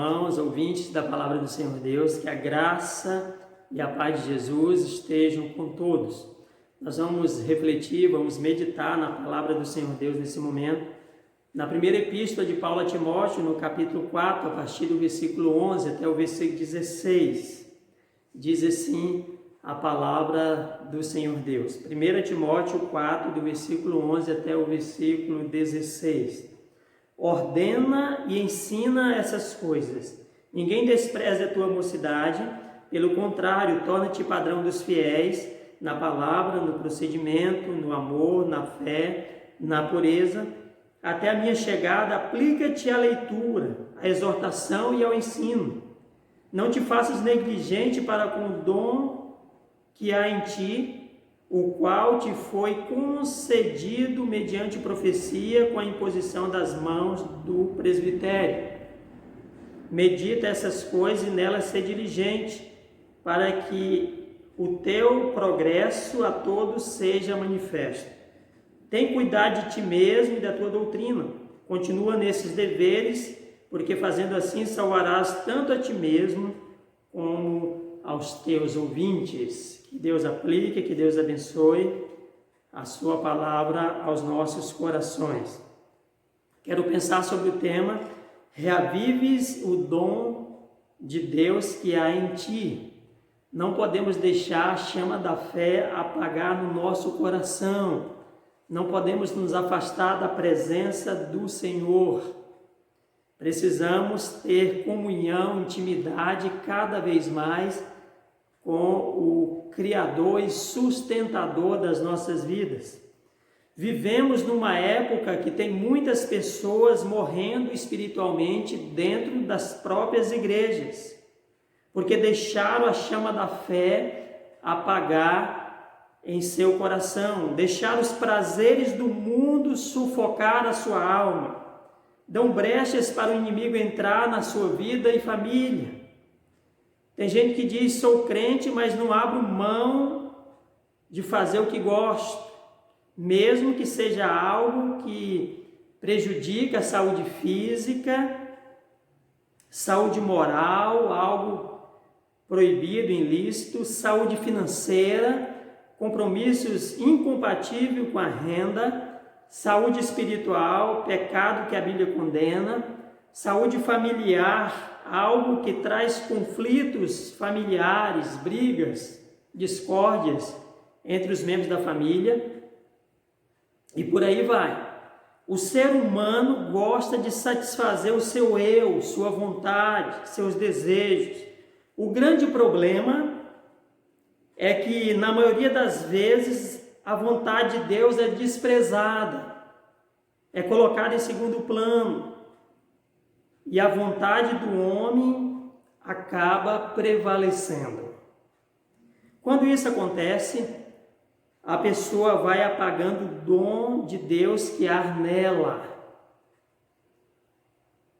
irmãos, ouvintes da Palavra do Senhor Deus, que a graça e a paz de Jesus estejam com todos. Nós vamos refletir, vamos meditar na Palavra do Senhor Deus nesse momento, na primeira epístola de Paulo a Timóteo, no capítulo 4, a partir do versículo 11 até o versículo 16. Diz assim a Palavra do Senhor Deus. 1 Timóteo 4, do versículo 11 até o versículo 16. Ordena e ensina essas coisas. Ninguém despreze a tua mocidade, pelo contrário, torna-te padrão dos fiéis, na palavra, no procedimento, no amor, na fé, na pureza. Até a minha chegada, aplica-te à leitura, à exortação e ao ensino. Não te faças negligente para com o dom que há em ti, o qual te foi concedido mediante profecia com a imposição das mãos do presbitério. Medita essas coisas e nelas ser diligente, para que o teu progresso a todos seja manifesto. Tem cuidado de ti mesmo e da tua doutrina. Continua nesses deveres, porque fazendo assim salvarás tanto a ti mesmo como aos teus ouvintes. Que Deus aplique, que Deus abençoe a sua palavra aos nossos corações. Quero pensar sobre o tema: reavives o dom de Deus que há em ti. Não podemos deixar a chama da fé apagar no nosso coração. Não podemos nos afastar da presença do Senhor. Precisamos ter comunhão, intimidade cada vez mais com o Criador e sustentador das nossas vidas. Vivemos numa época que tem muitas pessoas morrendo espiritualmente dentro das próprias igrejas, porque deixaram a chama da fé apagar em seu coração, deixaram os prazeres do mundo sufocar a sua alma, dão brechas para o inimigo entrar na sua vida e família. Tem gente que diz: sou crente, mas não abro mão de fazer o que gosto, mesmo que seja algo que prejudica a saúde física, saúde moral, algo proibido, ilícito, saúde financeira, compromissos incompatíveis com a renda, saúde espiritual, pecado que a Bíblia condena, saúde familiar, algo que traz conflitos familiares, brigas, discórdias entre os membros da família, e por aí vai. O ser humano gosta de satisfazer o seu eu, sua vontade, seus desejos. O grande problema é que, na maioria das vezes, a vontade de Deus é desprezada, é colocada em segundo plano, e a vontade do homem acaba prevalecendo. Quando isso acontece, a pessoa vai apagando o dom de Deus que há nela,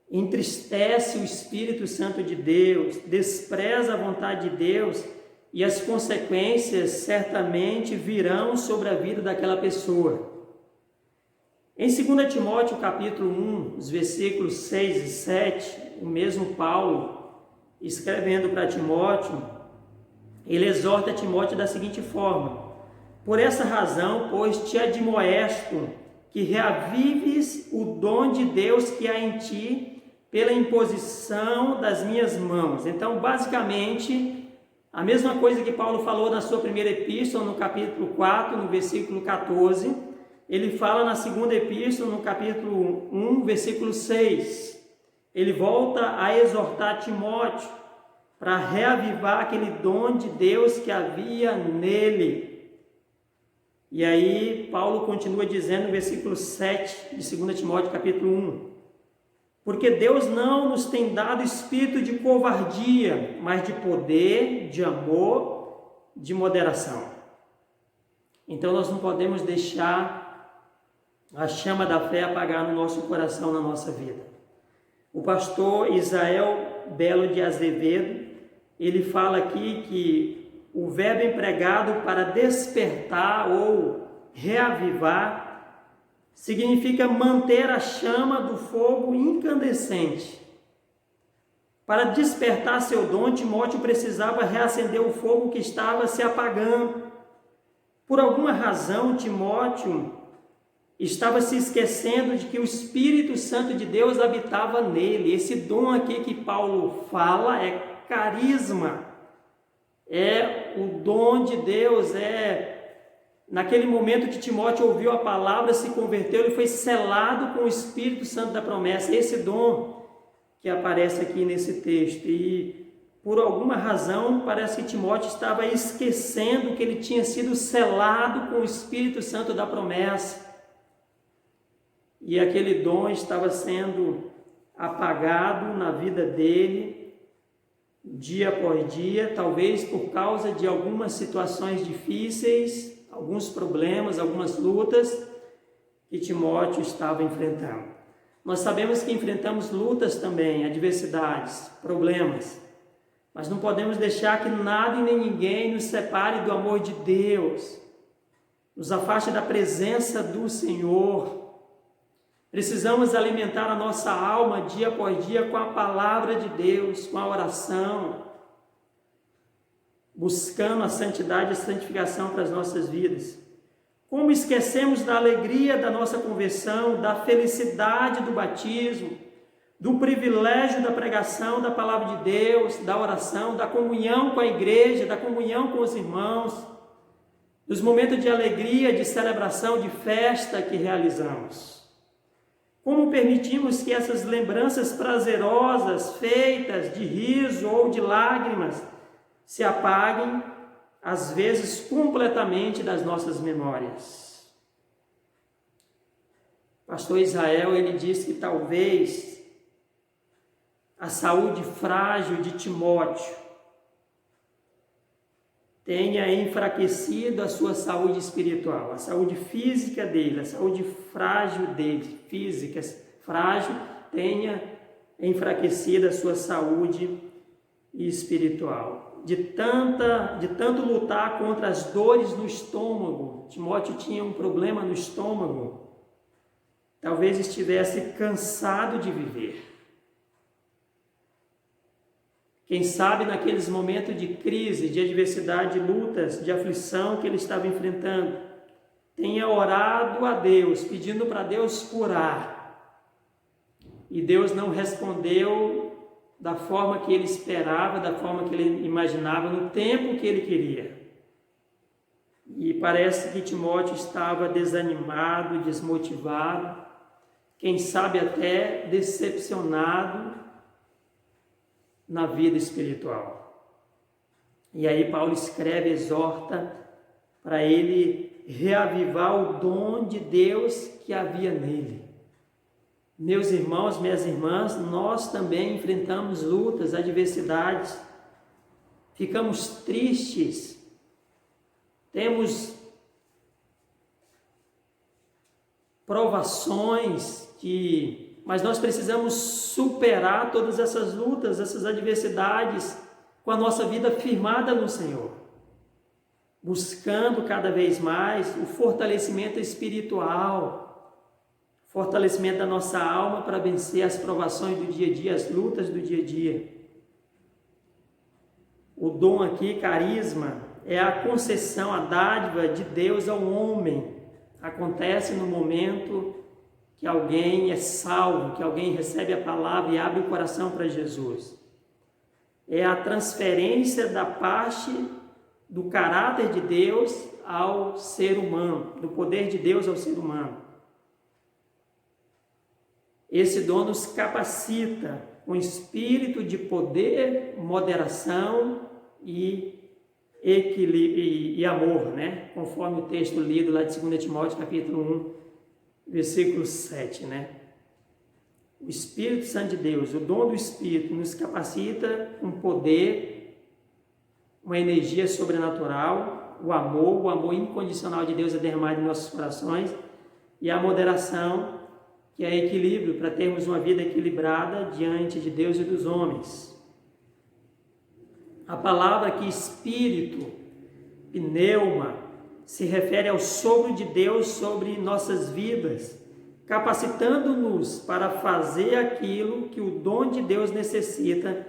entristece o Espírito Santo de Deus, despreza a vontade de Deus, e as consequências certamente virão sobre a vida daquela pessoa. Em 2 Timóteo capítulo 1, os versículos 6 e 7, o mesmo Paulo, escrevendo para Timóteo, ele exorta Timóteo da seguinte forma: por essa razão, pois, te admoesto que reavives o dom de Deus que há em ti pela imposição das minhas mãos. Então, basicamente, a mesma coisa que Paulo falou na sua primeira epístola, no capítulo 4, no versículo 14, ele fala na segunda epístola, no capítulo 1, versículo 6. Ele volta a exortar Timóteo para reavivar aquele dom de Deus que havia nele. E aí Paulo continua dizendo no versículo 7 de 2 Timóteo capítulo 1: porque Deus não nos tem dado espírito de covardia, mas de poder, de amor, de moderação. Então nós não podemos deixar a chama da fé apagar no nosso coração, na nossa vida. O pastor Israel Belo de Azevedo, ele fala aqui que o verbo empregado para despertar ou reavivar significa manter a chama do fogo incandescente, Para despertar seu dom, Timóteo precisava reacender o fogo que estava se apagando. Por alguma razão, Timóteo estava se esquecendo de que o Espírito Santo de Deus habitava nele. Esse dom aqui que Paulo fala é carisma, é o dom de Deus, naquele momento que Timóteo ouviu a palavra, se converteu, ele foi selado com o Espírito Santo da promessa, esse dom que aparece aqui nesse texto. E por alguma razão parece que Timóteo estava esquecendo que ele tinha sido selado com o Espírito Santo da promessa, e aquele dom estava sendo apagado na vida dele, dia após dia, talvez por causa de algumas situações difíceis, alguns problemas, algumas lutas que Timóteo estava enfrentando. Nós sabemos que enfrentamos lutas também, adversidades, problemas, mas não podemos deixar que nada e nem ninguém nos separe do amor de Deus, nos afaste da presença do Senhor. Precisamos alimentar a nossa alma dia após dia com a palavra de Deus, com a oração, buscando a santidade e a santificação para as nossas vidas. Como esquecemos da alegria da nossa conversão, da felicidade do batismo, do privilégio da pregação da palavra de Deus, da oração, da comunhão com a igreja, da comunhão com os irmãos, dos momentos de alegria, de celebração, de festa que realizamos. Como permitimos que essas lembranças prazerosas, feitas de riso ou de lágrimas, se apaguem, às vezes completamente, das nossas memórias? Pastor Israel, ele diz que talvez a saúde frágil de Timóteo tenha enfraquecido a sua saúde espiritual, a saúde física dele, a saúde frágil dele, física frágil, tenha enfraquecido a sua saúde espiritual. De tanto lutar contra as dores no estômago, Timóteo tinha um problema no estômago, talvez estivesse cansado de viver. Quem sabe naqueles momentos de crise, de adversidade, de lutas, de aflição que ele estava enfrentando, tenha orado a Deus, pedindo para Deus curar. E Deus não respondeu da forma que ele esperava, da forma que ele imaginava, no tempo que ele queria. E parece que Timóteo estava desanimado, desmotivado, quem sabe até decepcionado na vida espiritual. E aí Paulo escreve, exorta para ele reavivar o dom de Deus que havia nele. Meus irmãos, minhas irmãs, nós também enfrentamos lutas, adversidades, ficamos tristes, temos provações mas nós precisamos superar todas essas lutas, essas adversidades, com a nossa vida firmada no Senhor, buscando cada vez mais o fortalecimento espiritual, fortalecimento da nossa alma para vencer as provações do dia a dia, as lutas do dia a dia. O dom aqui, carisma, é a concessão, a dádiva de Deus ao homem. Acontece no momento que alguém é salvo, que alguém recebe a palavra e abre o coração para Jesus. É a transferência da parte do caráter de Deus ao ser humano, do poder de Deus ao ser humano. Esse dom nos capacita com espírito de poder, moderação e equilíbrio e amor, né? Conforme o texto lido lá de 2 Timóteo, capítulo 1, versículo 7, né? O Espírito Santo de Deus, o dom do Espírito, nos capacita com poder, uma energia sobrenatural, o amor incondicional de Deus é derramado em nossos corações, e a moderação, que é equilíbrio, para termos uma vida equilibrada diante de Deus e dos homens. A palavra aqui, Espírito, pneuma, se refere ao sopro de Deus sobre nossas vidas, capacitando-nos para fazer aquilo que o dom de Deus necessita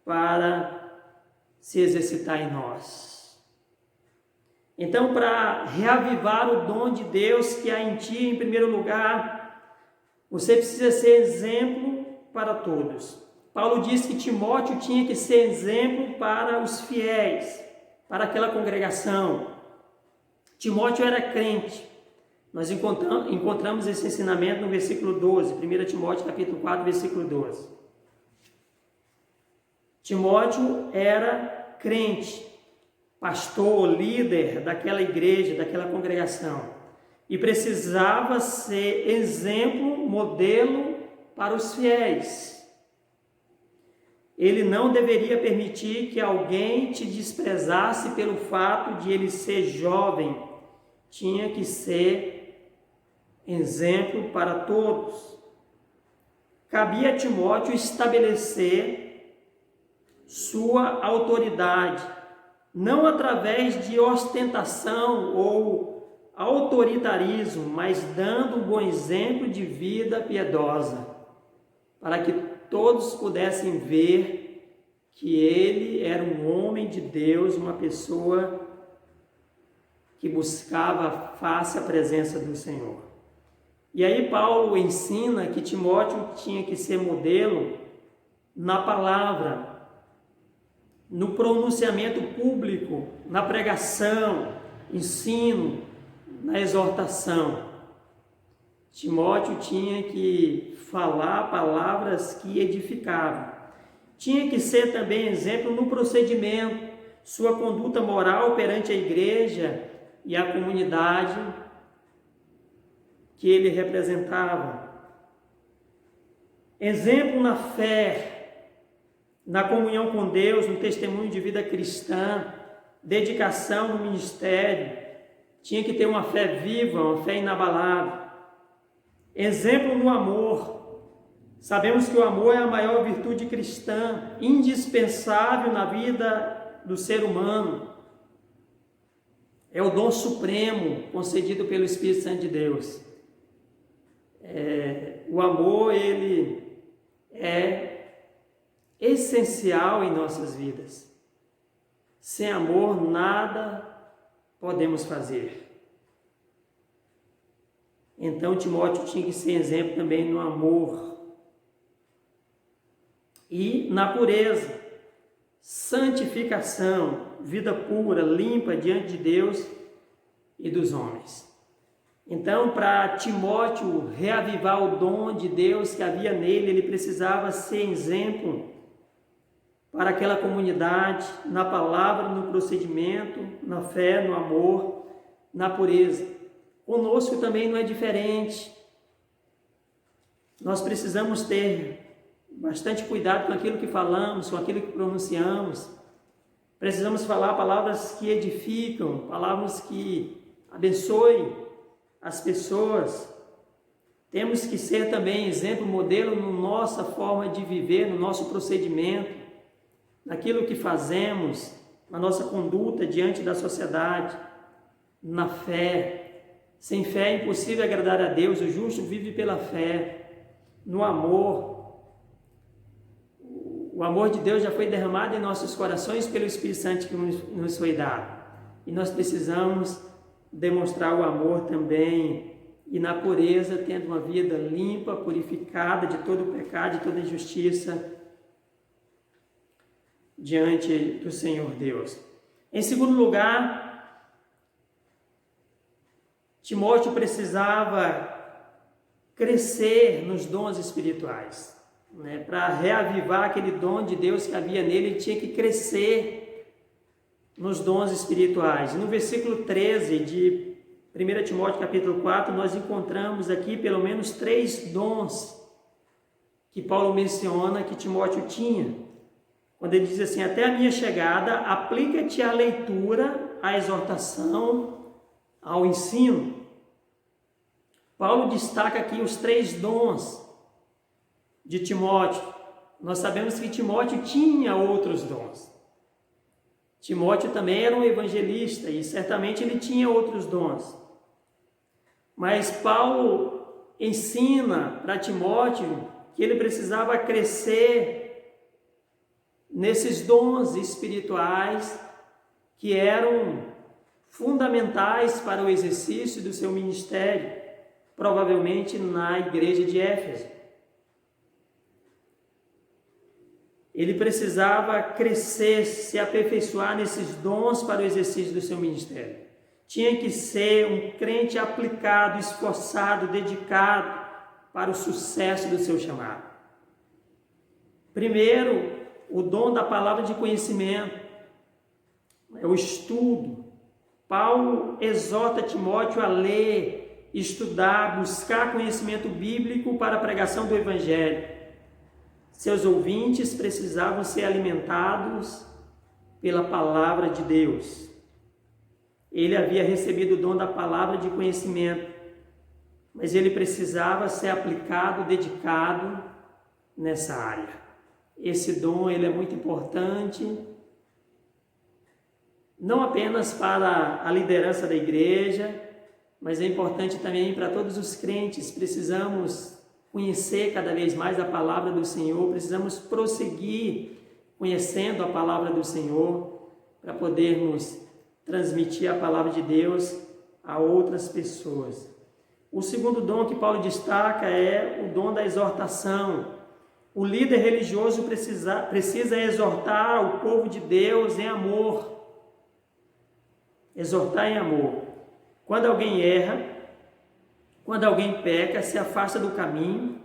para se exercitar em nós. Então, para reavivar o dom de Deus que há em ti, em primeiro lugar, você precisa ser exemplo para todos. Paulo diz que Timóteo tinha que ser exemplo para os fiéis, para aquela congregação. Timóteo era crente. Nós encontramos esse ensinamento no versículo 12, 1 Timóteo capítulo 4, versículo 12. Timóteo era crente, pastor, líder daquela igreja, daquela congregação, e precisava ser exemplo, modelo para os fiéis. Ele não deveria permitir que alguém te desprezasse pelo fato de ele ser jovem. Tinha que ser exemplo para todos. Cabia a Timóteo estabelecer sua autoridade, não através de ostentação ou autoritarismo, mas dando um bom exemplo de vida piedosa, para que todos pudessem ver que ele era um homem de Deus, uma pessoa que buscava a face, a presença do Senhor. E aí Paulo ensina que Timóteo tinha que ser modelo na palavra, no pronunciamento público, na pregação, ensino, na exortação. Timóteo tinha que falar palavras que edificavam. Tinha que ser também exemplo no procedimento, sua conduta moral perante a igreja e a comunidade que ele representava. Exemplo na fé, na comunhão com Deus, no testemunho de vida cristã, dedicação no ministério. Tinha que ter uma fé viva, uma fé inabalável. Exemplo no amor. Sabemos que o amor é a maior virtude cristã, indispensável na vida do ser humano. É o dom supremo concedido pelo Espírito Santo de Deus. O amor, ele é essencial em nossas vidas. Sem amor, nada podemos fazer. Então, Timóteo tinha que ser exemplo também no amor e na pureza, santificação, vida pura, limpa diante de Deus e dos homens. Então, para Timóteo reavivar o dom de Deus que havia nele, ele precisava ser exemplo para aquela comunidade, na palavra, no procedimento, na fé, no amor, na pureza. Conosco também não é diferente. Nós precisamos ter bastante cuidado com aquilo que falamos, com aquilo que pronunciamos. Precisamos falar palavras que edificam, palavras que abençoem as pessoas. Temos que ser também exemplo, modelo na nossa forma de viver, no nosso procedimento, naquilo que fazemos, na nossa conduta diante da sociedade, na fé. Sem fé é impossível agradar a Deus, o justo vive pela fé, no amor. O amor de Deus já foi derramado em nossos corações pelo Espírito Santo que nos foi dado. E nós precisamos demonstrar o amor também, e na pureza, tendo uma vida limpa, purificada de todo o pecado, de toda injustiça, diante do Senhor Deus. Em segundo lugar, Timóteo precisava crescer nos dons espirituais. Para reavivar aquele dom de Deus que havia nele, ele tinha que crescer nos dons espirituais. No versículo 13 de 1 Timóteo capítulo 4, nós encontramos aqui pelo menos 3 dons que Paulo menciona que Timóteo tinha. Quando ele diz assim: até a minha chegada, aplica-te à leitura, à exortação, ao ensino. Paulo destaca aqui os 3 dons de Timóteo. Nós sabemos que Timóteo tinha outros dons. Timóteo também era um evangelista e certamente ele tinha outros dons. Mas Paulo ensina para Timóteo que ele precisava crescer nesses dons espirituais que eram fundamentais para o exercício do seu ministério, provavelmente na igreja de Éfeso. Ele precisava crescer, se aperfeiçoar nesses dons para o exercício do seu ministério. Tinha que ser um crente aplicado, esforçado, dedicado para o sucesso do seu chamado. Primeiro, o dom da palavra de conhecimento, é o estudo. Paulo exorta Timóteo a ler, estudar, buscar conhecimento bíblico para a pregação do Evangelho. Seus ouvintes precisavam ser alimentados pela palavra de Deus. Ele havia recebido o dom da palavra de conhecimento, mas ele precisava ser aplicado, dedicado nessa área. Esse dom ele é muito importante, não apenas para a liderança da igreja, mas é importante também para todos os crentes. Precisamos conhecer cada vez mais a palavra do Senhor, precisamos prosseguir conhecendo a palavra do Senhor para podermos transmitir a palavra de Deus a outras pessoas. O segundo dom que Paulo destaca é o dom da exortação. O líder religioso precisa exortar o povo de Deus em amor. Exortar em amor. Quando alguém erra, quando alguém peca, se afasta do caminho,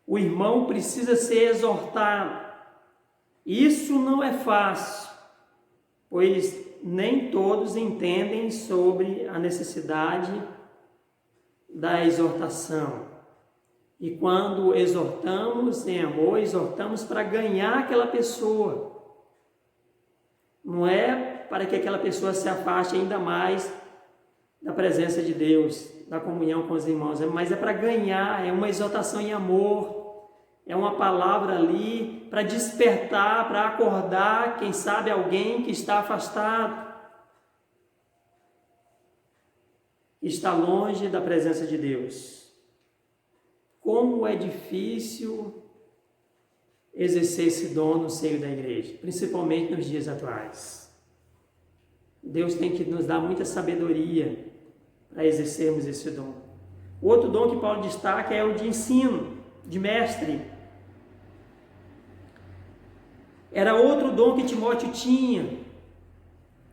o irmão precisa ser exortado. Isso não é fácil, pois nem todos entendem sobre a necessidade da exortação. E quando exortamos em amor, exortamos para ganhar aquela pessoa. Não é para que aquela pessoa se afaste ainda mais da presença de Deus, da comunhão com os irmãos, mas é para ganhar, é uma exortação em amor, é uma palavra ali para despertar, para acordar, quem sabe alguém que está afastado, que está longe da presença de Deus. Como é difícil exercer esse dom no seio da igreja, principalmente nos dias atuais. Deus tem que nos dar muita sabedoria para exercermos esse dom. O outro dom que Paulo destaca é o de ensino, de mestre. Era outro dom que Timóteo tinha.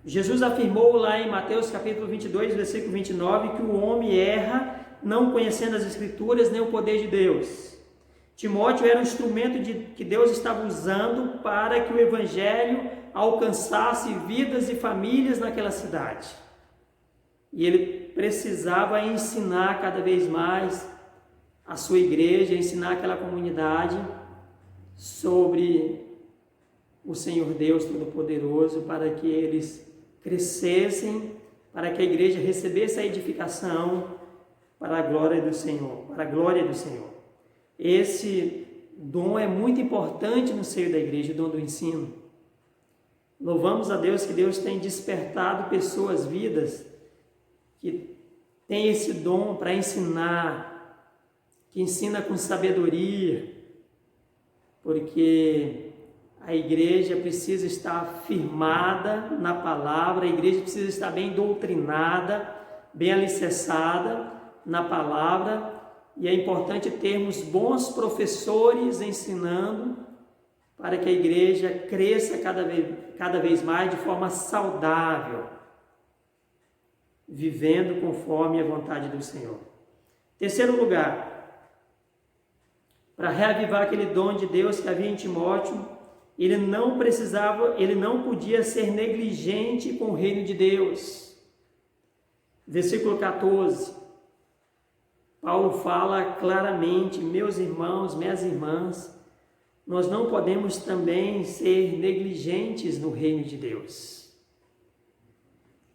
Jesus afirmou lá em Mateus capítulo 22, versículo 29, que o homem erra não conhecendo as Escrituras nem o poder de Deus. Timóteo era um instrumento que Deus estava usando para que o Evangelho alcançasse vidas e famílias naquela cidade. E ele precisava ensinar cada vez mais a sua igreja, ensinar aquela comunidade sobre o Senhor Deus Todo-Poderoso, para que eles crescessem, para que a igreja recebesse a edificação para a glória do Senhor, para a glória do Senhor. Esse dom é muito importante no seio da igreja, o dom do ensino. Louvamos a Deus que Deus tem despertado pessoas, vidas, que tem esse dom para ensinar, que ensina com sabedoria, porque a igreja precisa estar firmada na palavra, a igreja precisa estar bem doutrinada, bem alicerçada na palavra, e é importante termos bons professores ensinando para que a igreja cresça cada vez mais de forma saudável, vivendo conforme a vontade do Senhor. Terceiro lugar, para reavivar aquele dom de Deus que havia em Timóteo, ele não podia ser negligente com o reino de Deus. Versículo 14, Paulo fala claramente: meus irmãos, minhas irmãs, nós não podemos também ser negligentes no reino de Deus.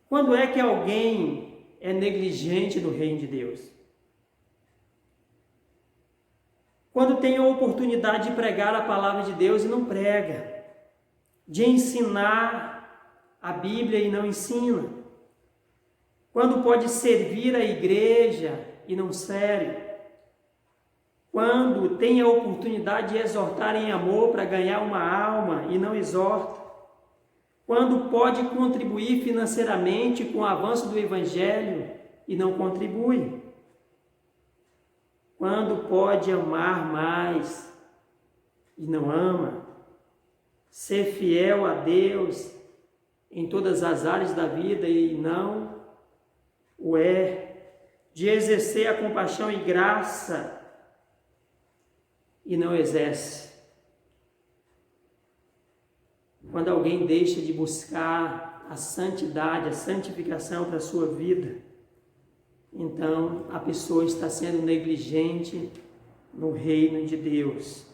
Quando é que alguém é negligente no reino de Deus? Quando tem a oportunidade de pregar a palavra de Deus e não prega, de ensinar a Bíblia e não ensina. Quando pode servir a igreja e não serve. quando tem a oportunidade de exortar em amor para ganhar uma alma e não exorta, quando pode contribuir financeiramente com o avanço do Evangelho e não contribui, quando pode amar mais e não ama, ser fiel a Deus em todas as áreas da vida e não o é, de exercer a compaixão e graça e não exerce. Quando alguém deixa de buscar a santidade, a santificação para a sua vida, então a pessoa está sendo negligente no reino de Deus.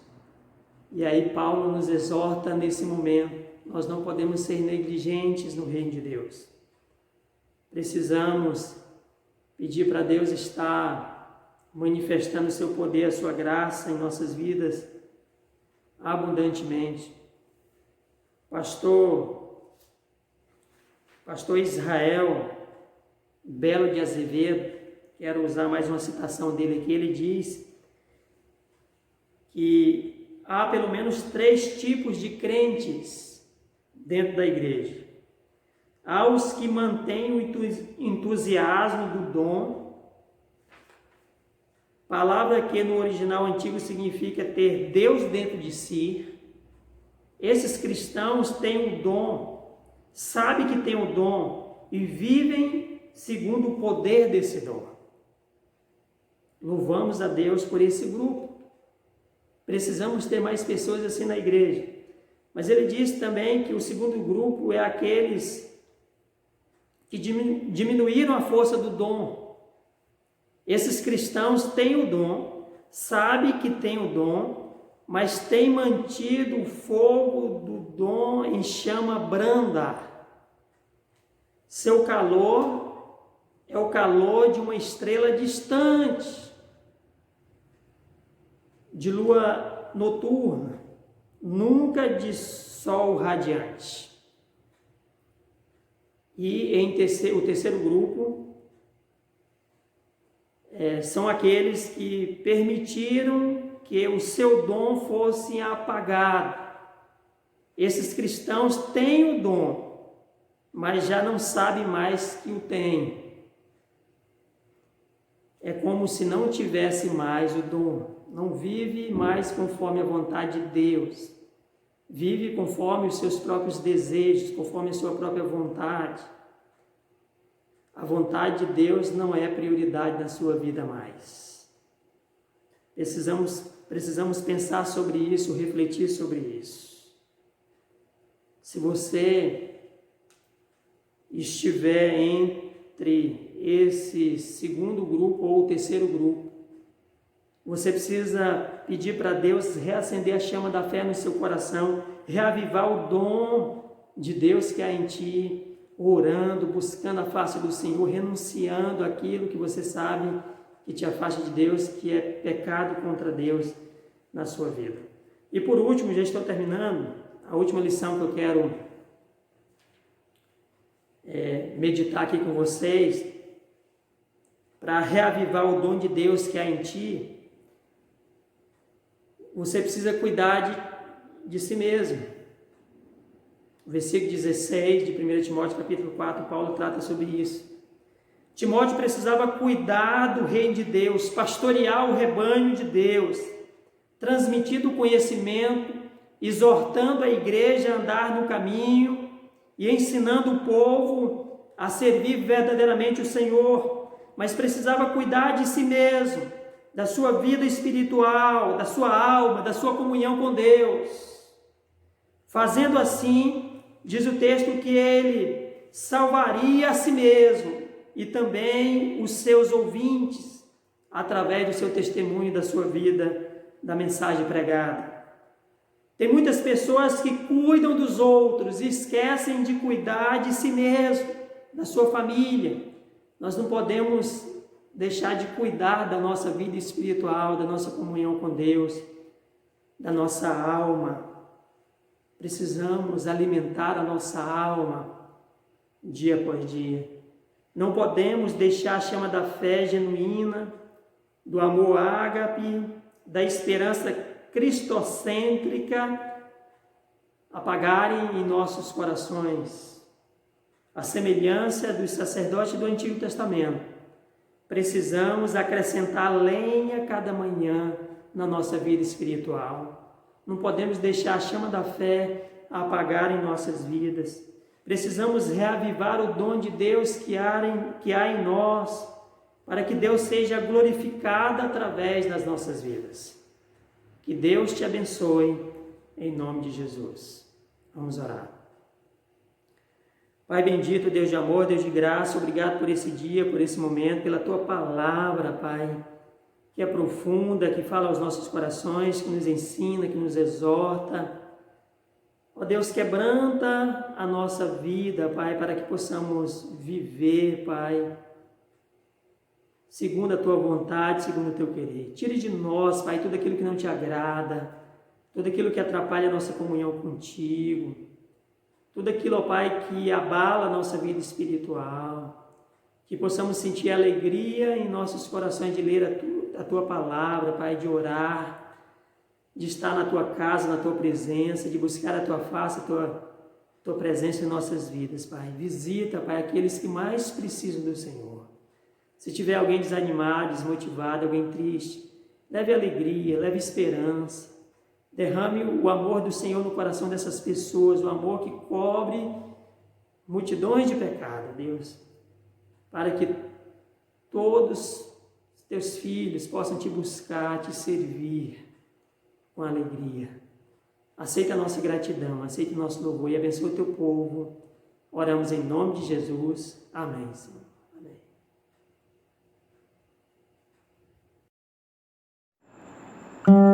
E aí Paulo nos exorta nesse momento, nós não podemos ser negligentes no reino de Deus. Precisamos pedir para Deus estar manifestando o seu poder, a sua graça em nossas vidas abundantemente. Pastor Israel Belo de Azevedo, quero usar mais uma citação dele aqui, ele diz que há pelo menos 3 tipos de crentes dentro da igreja. Há os que mantêm o entusiasmo do dom, palavra que no original antigo significa ter Deus dentro de si. Esses cristãos têm o dom, sabem que têm o dom e vivem segundo o poder desse dom. Louvamos a Deus por esse grupo. Precisamos ter mais pessoas assim na igreja. Mas ele diz também que o segundo grupo é aqueles que diminuíram a força do dom. Esses cristãos têm o dom, sabem que têm o dom, mas têm mantido o fogo do dom em chama branda. Seu calor é o calor de uma estrela distante, de lua noturna, nunca de sol radiante. E o terceiro grupo são aqueles que permitiram que o seu dom fosse apagado. Esses cristãos têm o dom, mas já não sabem mais que o têm. É como se não tivesse mais o dom, não vive mais conforme a vontade de Deus, vive conforme os seus próprios desejos, conforme a sua própria vontade. A vontade de Deus não é prioridade na sua vida mais. Precisamos pensar sobre isso, refletir sobre isso. Se você estiver entre esse segundo grupo ou o terceiro grupo, você precisa pedir para Deus reacender a chama da fé no seu coração, reavivar o dom de Deus que há em ti, orando, buscando a face do Senhor, renunciando aquilo que você sabe que te afasta de Deus, que é pecado contra Deus na sua vida. E por último, já estou terminando, a última lição que eu quero meditar aqui com vocês, para reavivar o dom de Deus que há em ti, você precisa cuidar de si mesmo. O versículo 16 de 1 Timóteo capítulo 4, Paulo trata sobre isso. Timóteo precisava cuidar do reino de Deus, pastorear o rebanho de Deus, transmitindo o conhecimento, exortando a igreja a andar no caminho e ensinando o povo a servir verdadeiramente o Senhor, mas precisava cuidar de si mesmo, da sua vida espiritual, da sua alma, da sua comunhão com Deus. Fazendo assim, diz o texto que ele salvaria a si mesmo e também os seus ouvintes, através do seu testemunho, da sua vida, da mensagem pregada. Tem muitas pessoas que cuidam dos outros e esquecem de cuidar de si mesmo, da sua família. Nós não podemos deixar de cuidar da nossa vida espiritual, da nossa comunhão com Deus, da nossa alma. Precisamos alimentar a nossa alma dia após dia. Não podemos deixar a chama da fé genuína, do amor ágape, da esperança cristocêntrica apagarem em nossos corações. A semelhança dos sacerdotes do Antigo Testamento, precisamos acrescentar lenha cada manhã na nossa vida espiritual. Não podemos deixar a chama da fé apagar em nossas vidas. Precisamos reavivar o dom de Deus que há em nós, para que Deus seja glorificado através das nossas vidas. Que Deus te abençoe, em nome de Jesus. Vamos orar. Pai bendito, Deus de amor, Deus de graça, obrigado por esse dia, por esse momento, pela Tua palavra, Pai, que é profunda, que fala aos nossos corações, que nos ensina, que nos exorta. Ó Deus, quebranta a nossa vida, Pai, para que possamos viver, Pai, segundo a Tua vontade, segundo o Teu querer. Tire de nós, Pai, tudo aquilo que não Te agrada, tudo aquilo que atrapalha a nossa comunhão contigo, tudo aquilo, ó Pai, que abala a nossa vida espiritual, que possamos sentir alegria em nossos corações de ler a Tua palavra, Pai, de orar, de estar na Tua casa, na Tua presença, de buscar a Tua face, a Tua presença em nossas vidas, Pai. Visita, Pai, aqueles que mais precisam do Senhor. Se tiver alguém desanimado, desmotivado, alguém triste, leve alegria, leve esperança. Derrame o amor do Senhor no coração dessas pessoas, o amor que cobre multidões de pecados, Deus, para que todos os Teus filhos possam Te buscar, Te servir com alegria. Aceita a nossa gratidão, aceita o nosso louvor e abençoa o Teu povo. Oramos em nome de Jesus. Amém, Senhor. Amém.